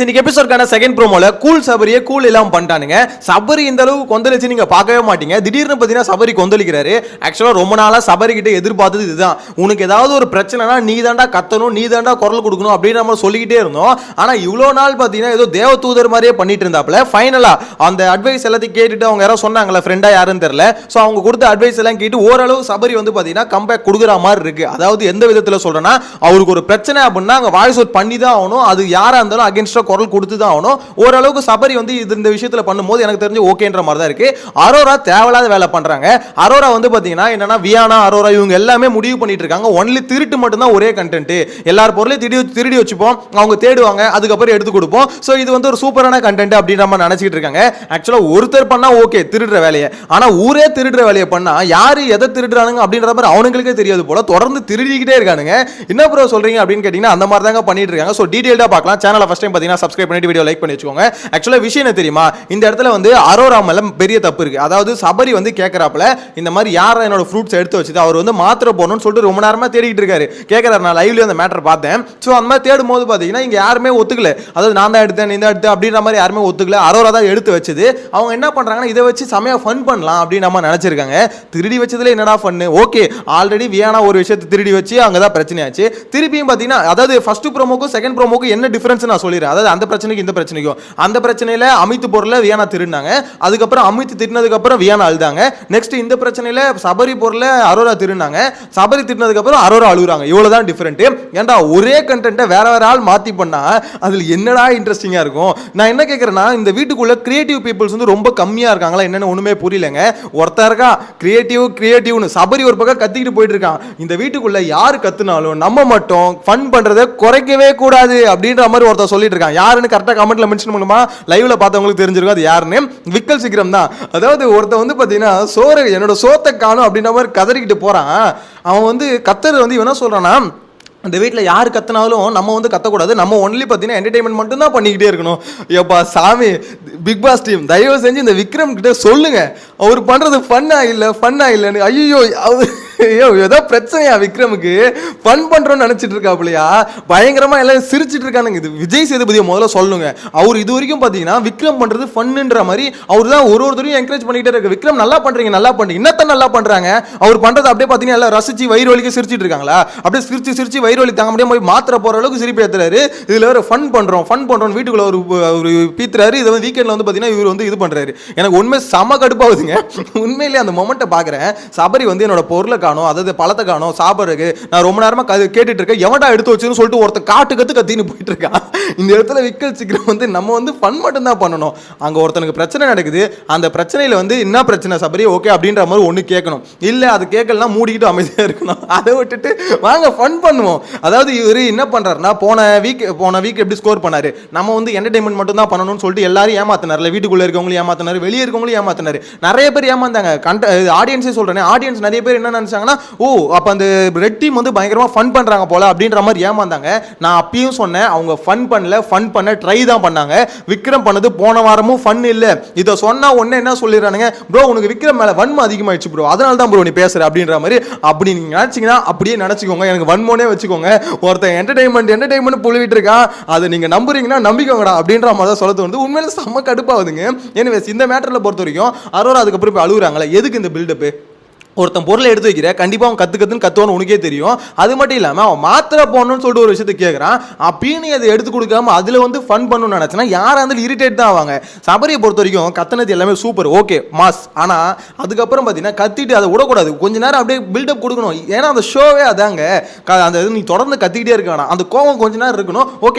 இன்னைக்கு எபிசோட்கான second ப்ரோமோல cool சபரியை cool எல்லாம் பண்ணிட்டானுங்க. சபரி இந்த அளவு கொந்தளிச்சு நீங்க பார்க்கவே மாட்டீங்க. திடீர்னு பார்த்தீங்கன்னா சபரி கொந்தளிக்கிறாரு. ஆக்சுவலா ரொம்ப நாளா சபரி கிட்ட எதிர்பார்த்தது இதுதான். உனக்கு ஏதாவது ஒரு பிரச்சனைனா நீ தாண்டா கத்தணும், நீ தாண்டா குரல் கொடுக்கணும் அப்படின்னு நம்ம சொல்லிக்கிட்டே இருந்தோம். ஆனா இவ்வளோ நாள் பார்த்தீங்கன்னா ஏதோ தேவ தூதர் மாதிரியே பண்ணிட்டு இருந்தாப்ல. ஃபைனலா அந்த அட்வைஸ் எல்லாத்தையும் கேட்டுட்டு அவங்க யாரோ சொன்னாங்களா ஃப்ரெண்டா யாருன்னு தெரியல. ஸோ அவங்க கொடுத்த அட்வைஸ் எல்லாம் கேட்டு ஓரளவு சபரி வந்து பார்த்தீங்கன்னா கம்பேக் கொடுக்குற மாதிரி இருக்கு. அதாவது எந்த விதத்தில் சொல்றேன்னா அவருக்கு ஒரு பிரச்சனை அப்படின்னா அங்கே வாய்ஸ் அவுட் பண்ணி தான் ஆகணும். அது யாரா இருந்தாலும் அகேன்ஸ்டா குரல் கொடுத்து தான் ஆகணும். ஓரளவுக்கு சபரி வந்து இந்த விஷயத்துல பண்ணும்போது எனக்கு தெரிஞ்சு ஓகேன்ற மாதிரி தான் இருக்கு. அரோரா தேவையில்லாத வேலை பண்றாங்க. அரோரா வந்து பாத்தீங்கன்னா என்னன்னா வியானா அரோரா இவங்க எல்லாமே முடிவு பண்ணிட்டு இருக்காங்க. ஒன்லி திருட்டு மட்டும் தான் ஒரே கண்டென்ட். எல்லார் பொருளையும் திருடி வச்சுப்போம், அவங்க தேடுவாங்க, அதுக்கப்புறம் எடுத்து கொடுப்போம். சோ இது வந்து ஒரு சூப்பரான கண்டென்ட் அப்படின்னு நம்ம நினைச்சிட்டு இருக்காங்க. ஆக்சுவலா ஒருத்தர் பண்ணா ஓகே திருடுற வேலையை, ஆனா ஊரே திருடுற வேலையை பண்ணா யாரு எதை திருடுறானுங்க அப்படின்ற மாதிரி அவனுங்களுக்கே தெரியாது போல தொடர்ந்து திருடிக்கிட்டே இருக்கானுங்க. என்ன ப்ரோ சொல்றீங்க அப்படின்னு கேட்டீங்கன்னா அந்த மாதிரி தாங்க பண்ணிட்டு இருக்காங்க. சோ டீடைல்டா பார்க்கலாம். சேனலை ஃபர்ஸ்ட் டைம் பாத்தீங்கன்னா சப்ஸ்கிரைப் பண்ணிட்டு வீடியோ லைக் பண்ணி வச்சுக்கோங்க. ஆக்சுவலா விஷயம் என்ன தெரியுமா, இந்த இடத்துல வந்து அரோரா மேல பெரிய தப்பு இருக்கு. அதாவது சபரி வந்து கேட்கறாப்ல இந்த மாதிரி யாரா என்னோட ஃப்ரூட்ஸ் எடுத்து வச்சது, அவர் வந்து மாத்திரை போடணும்னு சொல்லிட்டு ரொம்ப நேரமா தேடிட்டு இருக்காரு. கேட்கறாரு, நான் லைவ்ல அந்த மேட்டர் பார்த்தேன். ஸோ அந்த மாதிரி தேடும் போது பாத்தீங்கன்னா இங்க யாருமே ஒத்துக்கல. அதாவது நான் தான் எடுத்தேன், நீ தான் எடுத்து அப்படின்ற மாதிரி யாருமே ஒத்துக்கல. அரோரா தான் எடுத்து வச்சது. அவங்க என்ன பண்றாங்கன்னா இதை வச்சு செமையா ஃபன் பண்ணலாம் அப்படின்னு நம்ம நினைச்சிருக்காங்க. திருடி வச்சதுல என்னடா ஃபன்னு? ஓகே ஆல்ரெடி வியானா ஒரு விஷயத்தை திருடி வச்சு அங்கதான் பிரச்சனையாச்சு. திருப்பியும் பாத்தீங்கன்னா அதாவது ஃபர்ஸ்ட் ப்ரோமோக்கும் செகண்ட் ப்ரோமோக்கும் என்ன டிஃபரன்ஸ் நான் சொல்லிடுறேன். அதாவது அந்த பிரச்சனைக்கு இந்த பிரச்சனைக்கும், அந்த பிரச்சனையில அமித் பொருளை வியானா திருடினாங்க, அதுக்கப்புறம் அமித் திட்டினதுக்கு அப்புறம் வியானா அழுதாங்க. நெக்ஸ்ட் இந்த பிரச்சனையில சபரி பொருளை அரோரா திருடினாங்க, சபரி திட்டினதுக்கு அப்புறம் அரோரா அழுகுறாங்க. இவ்வளவுதான் டிஃபரெண்ட். ஏன்டா ஒரே கண்டென்ட்டை வேற வேற ஆள் மாத்தி பண்ணா அதுல என்னடா இன்ட்ரெஸ்டிங்கா இருக்கும்? நான் என்ன கேட்கறேன்னா இந்த வீட்டுக்குள்ள கிரியேட்டிவ் பீப்புள்ஸ் வந்து ரொம்ப கம்மியா இருக்காங்களா என்னன்னு ஒண்ணுமே புரியலங்க. ஒருத்தர் இருக்கா கிரியேட்டிவ்னு சபரி ஒரு பக்கம் கத்திக்கிட்டு போயிட்டு இருக்கான். இந்த வீட்டுக்குள்ள யாரு கத்துனாலும் நம்ம மட்டும் ஃபன் பண்றதை குறைக்கவே கூடாது அப்படின்ற மாதிரி ஒருத்தர் சொல்லிட்டு இருக்கான். யாருன்னு கரெக்டா கமெண்ட்ல மென்ஷன் பண்ணுமா, லைவ்ல பார்த்தவங்களுக்கு தெரிஞ்சிருக்கும் அது யாருன்னு. விக்கல் சீக்கிரம் தான். அதாவது ஒருத்தர் வந்து பாத்தீங்கன்னா சோறு என்னோட சோத்தை காணும் அப்படின்ற மாதிரி கதறிக்கிட்டு போறான். அவன் வந்து கத்தர் வந்து இவனா சொல்றானா, இந்த வீட்டில் யார் கத்தினாலும் நம்ம வந்து கத்தக்கூடாது, நம்ம ஒன்லி பார்த்தீங்கன்னா என்டர்டைன்மெண்ட் மட்டும் தான் பண்ணிக்கிட்டே இருக்கணும். எப்பா சாமி, பிக் பாஸ் டீம் தயவு செஞ்சு இந்த விக்ரம் கிட்ட சொல்லுங்க, அவர் பண்றது ஃபன்னா இல்லைன்னு. ஐயோ ஏதோ பிரச்சனையா விக்ரமுக்கு, ஃபன் பண்றோம்னு நினைச்சிட்டு இருக்காப்லையா, பயங்கரமா எல்லாம் சிரிச்சிட்டு இருக்கானுங்க. இது விஜய் சேதுபதியை முதல்ல சொல்லுங்க. அவர் இது வரைக்கும் பாத்தீங்கன்னா விக்ரம் பண்றது ஃபன்னுன்ற மாதிரி அவர் தான் ஒருத்தரையும் என்கரேஜ் பண்ணிட்டே இருக்கு. விக்ரம் நல்லா பண்றீங்க இன்னத்தான் நல்லா பண்றாங்க. அவர் பண்றது அப்படியே பாத்தீங்கன்னா எல்லாம் ரசிச்சு வயிறு வலிக்க சிரிச்சிட்டு இருக்காங்களா, அப்படியே சிரிச்சு வயிறு வலி தாங்க முடியாம போய் மாத்திரை போற அளவுக்கு சிரிப்பு ஏத்துறாரு. இதுல வேற ஃபன் பண்றோம் வீட்டுக்குள்ள ஒரு பீத்துறாரு. இதை வந்து வீக்கெண்ட்ல வந்து பாத்தீங்கன்னா இவர் வந்து இது பண்றாரு. எனக்கு உண்மை செம கடுப்பாகுதுங்க. உண்மையிலேயே அந்த மொமெண்ட்டை பாக்குறேன். சபரி வந்து என்னோட பொருளை காணும், அதாவது பழத்தை காணும் சாப்பிட்றதுக்கு நான் ரொம்ப நேரமா கேட்டுட்டு இருக்கேன், எவன்டா எடுத்து வச்சுன்னு சொல்லிட்டு ஒருத்தர் கத்தின்னு போயிட்டு இருக்கான். இந்த இடத்துல விக்கல் சீக்கிரம் வந்து நம்ம வந்து ஃபன் மட்டும் தான் பண்ணணும். அங்க ஒருத்தனுக்கு பிரச்சனை நடக்குது, அந்த பிரச்சனையில வந்து என்ன பிரச்சனை சபரி ஓகே அப்படின்ற மாதிரி ஒண்ணு கேட்கணும். இல்ல அது கேட்கலாம் மூடிக்கிட்டு அமைதியா இருக்கணும். அதை விட்டுட்டு வாங்க ஃபன் பண்ணுவோம். அதாவது இவரு என்ன பண்றாருன்னா போன வீக் எப்படி ஸ்கோர் பண்ணாரு, நம்ம வந்து என்டர்டைன்மெண்ட் மட்டும் தான் பண்ணணும்னு சொல்லிட்டு எல்லாரும் ஏமாத்தினார்ல, வீட்டுக்குள்ள இருக்கவங்களும் ஏமாத்தினாரு, வெளியே இருக்கவங்களும் ஏமாத்தினாரு, நிறைய பேர் ஏமாந்தாங்க. ஆடியன்ஸே சொல்றேன், ஆடியன்ஸ் நிறைய பேர் என்ன நினைச்சாங்கன்னா ஓ அப்ப அந்த ரெட் டீம் வந்து பயங்கரமா ஃபன் பண்றாங்க போல அப்படின்ற மாதிரி ஏமாந்தாங்க. நான் அப்பயும் சொன்னேன் அவங்க ஃபன் பண்ண ட்ரை தான் பண்ணாங்க. விக்ரம் பண்ணது போன வாரமும் ஃபன் இல்ல. இத சொன்னா உடனே என்ன சொல்லிடுறானுங்க, ப்ரோ உனக்கு விக்ரம் மேல வன்மம் அதிகமாயிடுச்சு ப்ரோ, அதனால தான் ப்ரோ நீ பேசுற அப்படின்ற மாதிரி. அப்படி நீங்க நினைச்சீங்கன்னா அப்படியே நினைச்சுக்கோங்க, எனக்கு வன்மோனே வச்சுக்கோங்க. ஒருத்தன் என்டர்டைன்மெண்ட் புழுவிட்டு இருக்கான், அதை நீங்க நம்புறீங்கன்னா நம்பிக்கோங்கடா அப்படின்ற மாதிரி தான் சொல்ல தோணுது. உண்மையில செம்ம கடுப்பாகுதுங்க. எனிவேஸ் இந்த மேட்டர்ல பொறுத்த வரைக்கும் அரோரா அதுக்கப்புறம் போய் அழுகுறாங்களே, எதுக்கு இந்த பில்டப்? ஒருத்தன் பொருளை எடுத்து வைக்கிற கண்டிப்பா அவன் கத்துவான்னு உனக்கே தெரியும். அது மட்டும் இல்லாம அவன் மாத்திரை போடணும்னு சொல்லிட்டு ஒரு விஷயத்தை கேட்கறான். அப்பயும் அதை எடுத்து கொடுக்காம அதுல வந்து ஃபன் பண்ணணும்னு நினைச்சனா யாரா இருந்தாலும் இரிட்டேட் தான் ஆவாங்க. சபரியை பொறுத்த வரைக்கும் கத்தனது எல்லாமே சூப்பர் ஓகே மாஸ், ஆனா அதுக்கப்புறம் பாத்தீங்கன்னா கத்திட்டு அதை விடக்கூடாது, கொஞ்ச நேரம் அப்படியே பில்டப் கொடுக்கணும். ஏன்னா அந்த ஷோவே அதாங்க, அந்த நீ தொடர்ந்து கத்திக்கிட்டே இருக்க வேணாம், அந்த கோவம் கொஞ்ச நேரம் இருக்கணும்.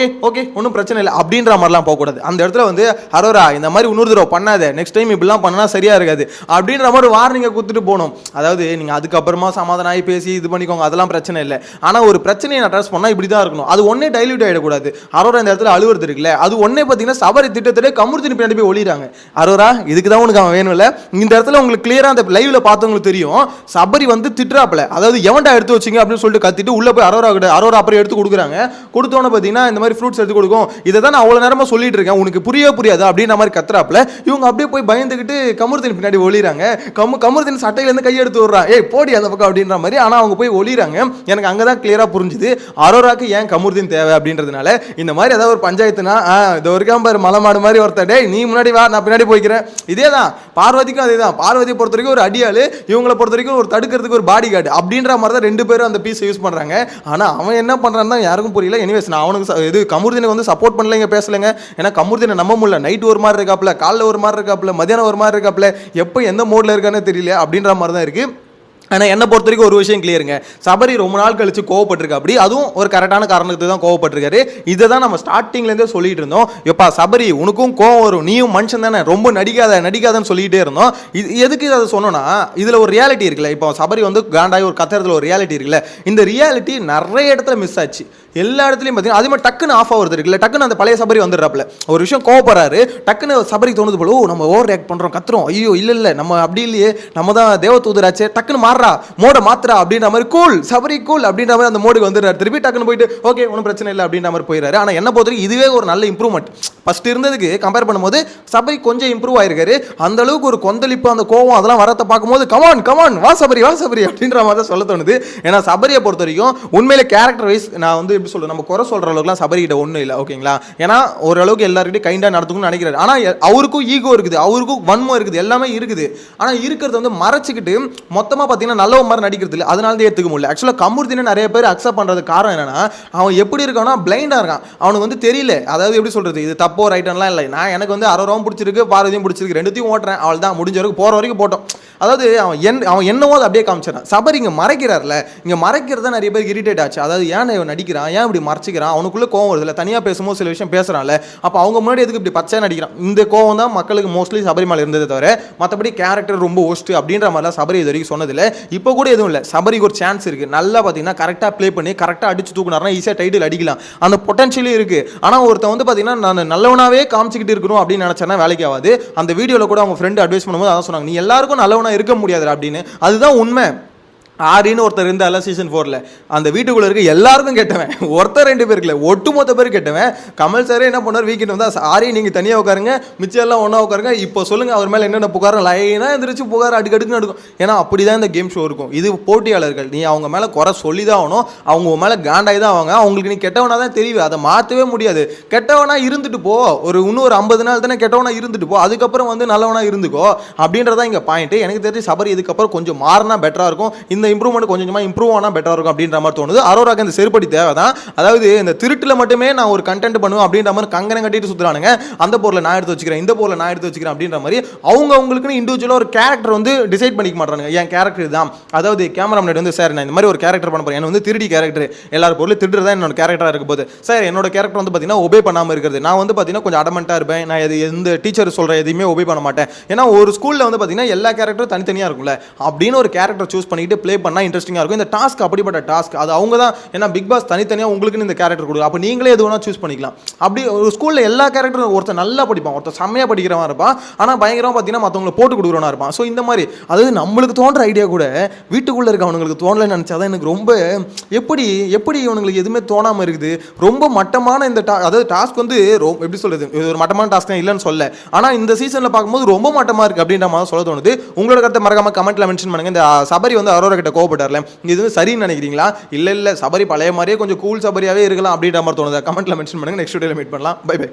ஓகே ஒன்றும் பிரச்சனை இல்லை அப்படின்ற மாதிரிலாம் போகக்கூடாது. அந்த இடத்துல வந்து அரோரா இந்த மாதிரி இன்னொரு தடவை பண்ணாத, நெக்ஸ்ட் டைம் இப்படிலாம் பண்ணா சரியா இருக்காது அப்படின்ற மாதிரி வார்னிங்கை கொடுத்துட்டு போகணும். அதாவது நீங்க அதுக்கப்புறமா சமாதானம் ஆகி பேசி இது பண்ணிக்கோங்க, அதெல்லாம் பிரச்சனை இல்லை. ஆனா ஒரு பிரச்சனையை அட்ரஸ் பண்ணா இப்படிதான் இருக்கணும். அது ஒன்னே டைல்யூட் ஆயிடக்கூடாது. அரோரா இந்த இடத்துல அழுவுறது இருக்குல்ல, அது ஒன்னே பாத்தீங்கன்னா சபரி திட்டத்திலே கமுர்த்தினி பின்னாடி போய் ஒளிறாங்க. அரோரா இதுக்கு தான் உனக்கு அவன் வேணும்ல. இந்த இடத்துல உங்களுக்கு கிளியரா அந்த லைவ்ல பார்த்தவங்களுக்கு தெரியும், சபரி வந்து திட்டுறாப்ல, அதாவது எவன்டா எடுத்து வச்சிங்க அப்படின்னு சொல்லிட்டு கத்திட்டு உள்ள போய் அரோரா அப்புறம் எடுத்து கொடுக்குறாங்க. கொடுத்தோன்னு பாத்தீங்கன்னா இந்த மாதிரி ஃப்ரூட்ஸ் எடுத்து கொடுக்கும், இதை தான் நான் அவ்வளவு நேரமா சொல்லிட்டு இருக்கேன், உனக்கு புரியாது அப்படின்ற மாதிரி கத்துறாப்ல. இவங்க அப்படியே போய் பயந்துகிட்டு கமுர்த்தினி பின்னாடி ஒளிறாங்க. கமுர்த்தினி சட்டையில இருந்து கையெடுத்து விடுறான், ஏய் போடி அந்த பக்கம் அப்படின்ற மாதிரி. ஆனா அவங்க போய் ஒளிறாங்க. எனக்கு அங்கதான் கிளியரா புரிஞ்சுது அரோராக்கு ஏன் கமருதீன் தேவை அப்படின்றதுனால. இந்த மாதிரி ஏதாவது ஒரு பஞ்சாயத்துனா இது வரைக்கும் பாரு மலை மாடு மாதிரி ஒருத்தர், டேய் நீ முன்னாடி வா நான் பின்னாடி போய்க்கிறேன். இதேதான் பார்வதிக்கும் அதேதான். பார்வதியை பொறுத்த வரைக்கும் ஒரு அடியாளு, இவங்களை பொறுத்த வரைக்கும் ஒரு தடுக்கிறதுக்கு ஒரு பாடி கார்டு அப்படின்ற மாதிரி தான் ரெண்டு பேரும் அந்த பீஸ் யூஸ் பண்றாங்க. ஆனா அவன் என்ன பண்றான்னு யாருக்கும் புரியல. எனிவேஸ் நான் அவனுக்கு இது கமருதீனுக்கு வந்து சப்போர்ட் பண்ணல, பேசலங்க. ஏன்னா கமருதீனை நம்ப முடியல. நைட் ஒரு மாதிரி இருக்காப்ல, காலைல ஒரு மாதிரி இருக்காப்ல, மதியானம் ஒரு மாதிரி இருக்காப்ல, எப்போ எந்த மோட்ல இருக்கானே தெரியல அப்படின்ற மாதிரி தான் இருக்கு. ஆனால் என்னை பொறுத்த வரைக்கும் ஒரு விஷயம் கிளியருங்க, சபரி ரொம்ப நாள் கழிச்சு கோவப்பட்டிருக்கா. அப்படி அதுவும் ஒரு கரெக்டான காரணத்துக்கு தான் கோவப்பட்டிருக்காரு. இதை தான் நம்ம ஸ்டார்டிங்லேருந்தே சொல்லிட்டு இருந்தோம். எப்பா சபரி உனக்கும் கோவம் வரும், நீயும் மனுஷன் தானே, ரொம்ப நடிக்காதன்னு சொல்லிகிட்டே இருந்தோம். இது எதுக்கு அதை சொன்னோன்னா, இதில் ஒரு ரியாலிட்டி இருக்குல்ல. இப்போ சபரி வந்து காண்டாகி ஒரு கத்துறதுல ஒரு ரியாலிட்டி இருக்குல்ல. இந்த ரியாலிட்டி நிறைய இடத்துல மிஸ் ஆச்சு. எல்லா இடத்துலையும் பார்த்தீங்கன்னா அதே மாதிரி டக்குன்னு ஆஃப் ஆகுறது இருக்குல்ல. டக்குன்னு அந்த பழைய சபரி வந்துடுறாப்புல. ஒரு விஷயம் கோவப்படுறாரு, டக்குன்னு சபரி தோணுது போல, ஓ நம்ம ஓவர் ரியாக்ட் பண்ணுறோம், கத்துறோம், ஐயோ இல்லை நம்ம அப்படி இல்லையே, நம்ம தான் தேவதூதராச்சே, டக்குன்னு மாறுறா மோட மாத்திரா அப்படின்ற மாதிரி, கூல் சபரி கூல் அப்படின்ற மாதிரி அந்த மோடுக்கு வந்துடுறாரு. திருப்பி டக்குன்னு போயிட்டு ஓகே ஒன்றும் பிரச்சனை இல்லை அப்படின்ற மாதிரி போயிடுறாரு. ஆனால் என்ன பொறுத்தவரைக்கும் இதுவே ஒரு நல்ல இம்ப்ரூவ்மெண்ட். ஃபர்ஸ்ட் இருந்ததுக்கு கம்பேர் பண்ணும்போது சபரி கொஞ்சம் இம்ப்ரூவ் ஆயிருக்காரு. அந்த அளவுக்கு ஒரு கொந்தளிப்பு, அந்த கோவம் அதெல்லாம் வரத்தை பார்க்கும்போது கமான் வா சபரி அப்படின்ற மாதிரி தான் சொல்ல தோணுது. ஏன்னா சபரியை பொறுத்த வரைக்கும் உண்மையிலே கேரக்டர் வைஸ் நான் வந்து எப்படி சொல்றது, நம்ம குறை சொல்ற அளவுக்குலாம் சபரி கிட்ட ஒன்றும் இல்லை, ஓகேங்களா. ஏன்னா ஓரளவுக்கு எல்லாருக்கிட்டையும் கைண்டாக நடத்துக்கணும்னு நினைக்கிறாரு. ஆனால் அவருக்கும் ஈகோ இருக்குது, அவருக்கும் வன்மம் இருக்குது, எல்லாமே இருக்குது. ஆனால் இருக்கிறது வந்து மறைச்சிக்கிட்டு மொத்தமாக பார்த்தீங்கன்னா நல்ல மாதிரி நடிக்கிறது இல்லை. அதனால தான் ஏற்றுக்க முடியல. ஆக்சுவலாக கமருதீனை நிறைய பேர் அக்செப்ட் பண்ணுறது காரணம் என்னன்னா, அவன் எப்படி இருக்கானா பிளைண்டாக இருக்கான், அவனுக்கு வந்து தெரியல. அதாவது எப்படி சொல்றது, இது தப்போ ரைட்டன்லாம் இல்லை. நான் எனக்கு வந்து அரோராவும் பிடிச்சிருக்கு, பார்வதியும் பிடிச்சிருக்கு, ரெண்டுத்தையும் ஓட்டுறேன், அவள் தான் முடிஞ்ச வரைக்கும் போகிற வரைக்கும் போட்டோம். அதாவது அவன் என்னவோ அதை அப்படியே காமிச்சிடறான். சபரி இங்கே மறைக்கிறார்ல, இங்கே மறைக்கிறதா நிறைய பேருக்கு இரிட்டேட் ஆச்சு. அதாவது ஏன் இவன் நடிக்கிறான், ஏன் இப்படி மறைச்சிக்கிறான், அவனுக்குள்ள கோவம் வருது இல்லை, தனியாக பேசும்போது சில விஷயம் பேசுகிறான்ல, அப்போ அவங்க முன்னாடி எதுக்கு இப்படி பச்சையாக நடிக்கிறான். இந்த கோவம் தான் மக்களுக்கு மோஸ்ட்லி சபரிமலை இருந்ததை தவிர மற்றபடி கேரக்டர் ரொம்ப ஒஸ்ட் அப்படின்ற மாதிரிலாம் சபரி இது வரைக்கும் சொன்னதில்லை. இப்போ கூட எதுவும் இல்லை. சபரிக்கு ஒரு சான்ஸ் இருக்குது, நல்லா பார்த்தீங்கன்னா கரெக்டாக ப்ளே பண்ணி கரெக்டாக அடிச்சு தூக்குனாருன்னா ஈஸியாக டைட்டில் அடிக்கலாம், அந்த பொட்டன்ஷியலும் இருக்குது. ஆனால் ஒருத்தன் வந்து பார்த்தீங்கன்னா நான் நல்லவனாவே காமிச்சிக்கிட்டு இருக்கணும் அப்படின்னு நினச்சேன்னா வேலைக்கு ஆகாது. அந்த வீடியோவில் கூட அவங்க ஃப்ரெண்டு அட்வைஸ் பண்ணும்போது அதான் சொன்னாங்க, நீ எல்லாருக்கும் நல்லவனா இருக்க முடியாது அப்படின்னு. அதுதான் உண்மை. ஆரின்னு ஒருத்தர் இருந்தால சீசன் 4ல் அந்த வீட்டுக்குள்ளே இருக்க எல்லாருக்கும் கெட்டவன், ஒருத்தர் ரெண்டு பேருக்கு இல்லை, ஒட்டுமொத்த பேர் கெட்டவன். கமல் சாரே என்ன பண்ணார், வீக்கெண்ட் வந்தால் ஆரி நீங்கள் தனியாக உட்காருங்க, மிச்சம் எல்லாம் ஒன்றா உட்காருங்க, இப்போ சொல்லுங்கள் அவர் மேலே என்னென்ன புகார், லைனாக எந்திரிச்சு புகார் அடுக்கடுக்கு நடக்கும். ஏன்னா அப்படி தான் இந்த கேம் ஷோ இருக்கும். இது போட்டியாளர்கள், நீ அவங்க மேலே குறை சொல்லி தான் ஆகணும், அவங்க மேலே காண்டாகி தான் ஆவாங்க. அவங்களுக்கு நீ கெட்டவனாக தான் தெரியும், அதை மாற்றவே முடியாது. கெட்டவனாக இருந்துட்டு போ, இன்னும் ஒரு 50 நாள் தானே கெட்டவனாக இருந்துட்டு போ, அதுக்கப்புறம் வந்து நல்லவனாக இருந்துக்கோ அப்படின்றதான் இங்கே பாயிண்ட்டு. எனக்கு தெரிஞ்சு சபரி இதுக்கப்புறம் கொஞ்சம் மாறினா பெட்டராக இருக்கும். இந்த இம்ப்ரூவ்மெண்ட் கொஞ்சமாக இம்ப்ரூவ் ஆனால் பெட்டராக இருக்கும் அப்படின்ற மாதிரி தோணுது. அரோராக்கு இந்த செருப்படி தேவை தான். அதாவது இந்த திருட்டில் மட்டுமே நான் ஒரு கண்டென்ட் பண்ணுவேன் அப்படின்ற மாதிரி கங்கனை கட்டிட்டு சுற்றுறானுங்க. அந்த பொருளை நான் எடுத்து வச்சுக்கிறேன், இந்த பொருளை நான் எடுத்து வச்சுக்கிறேன் அப்படின்ற மாதிரி அவங்களுக்குன்னு இண்டிவிஜுவலாக ஒரு கேரக்டர் வந்து டிசைட் பண்ணிக்க மாட்டாங்க. என் கேரக்டர் தான், அதாவது கேமரா முன்னாடி வந்து சார் நான் இந்த மாதிரி ஒரு கேரக்டர் பண்ண போகிறேன், என்ன வந்து திருடி கேரக்டர், எல்லாரும் பொருள் திருடுறதா என்னோட கேரக்டராக இருக்க போது. சார் என்னோட கேரக்டர் வந்து பார்த்தீங்கன்னா ஒபே பண்ணாமல் இருக்கிறது, நான் வந்து பார்த்தீங்கன்னா கொஞ்சம் அடமெண்ட்டாக இருப்பேன், நான் எந்த டீச்சர் சொல்கிற எதையுமே ஒபே பண்ண மாட்டேன். ஏன்னா ஒரு ஸ்கூலில் வந்து பார்த்தீங்கன்னா எல்லா கேரக்டரும் தனித்தனியாக இருக்கும்ல, அப்படின்னு ஒரு கேரக்டர் சூஸ் பண்ணிட்டு ப்ளே பண்ணால் இன்ட்ரெஸ்டிங்காக இருக்கும். இந்த டாஸ்க் அப்படிப்பட்ட டாஸ்க், அது அவங்க தான். ஏன்னா பிக் பாஸ் தனித்தனியாக உங்களுக்குன்னு இந்த கேரக்டர் கொடுக்கும், அப்போ நீங்களே எது வேணால் சூஸ் பண்ணிக்கலாம். அப்படி ஒரு ஸ்கூலில் எல்லா கேரக்டரும் ஒருத்தர் நல்லா படிப்பான், ஒருத்தர் செம்மையாக படிக்கிறவன் இருப்பான், ஆனால் பயங்கரமாக பார்த்தீங்கன்னா மற்றவங்களை போட்டு கொடுக்குறவனா இருப்பான். ஸோ இந்த மாதிரி அதாவது நம்மளுக்கு தோன்ற ஐடியா கூட வீட்டுக்குள்ளே இருக்க அவங்களுக்கு தோணலைன்னு நினச்சாதான் எனக்கு ரொம்ப எப்படி இவங்களுக்கு எதுவுமே தோணாமல் இருக்குது. ரொம்ப மட்டமான இந்த அதாவது டாஸ்க் வந்து எப்படி சொல்கிறது, இது ஒரு மட்டமான டாஸ்க் தான் இல்லைன்னு சொல்ல, ஆனால் இந்த சீசனில் பார்க்கும்போது ரொம்ப மட்டமாக இருக்குது அப்படின்ற மாதிரி சொல்ல தோணுது. உங்களோட கருத்தை மறக்காம கமெண்ட்டில் மென்ஷன் பண்ணுங்கள். இந்த சபரி வந்து அரோரா கிட்ட கோவப்பட்டார்ல, இது சரின்னு நினைக்கிறீங்களா, இல்லை சபரி பழைய மாதிரியே கொஞ்சம் கூல் சபரியாகவே இருக்கலாம் அப்படின்ற மாதிரி தோணுது? கமெண்ட்டில் மென்ஷன் பண்ணுங்கள். நெக்ஸ்ட் வீடியோவில் மீட் பண்ணலாம். Bye by.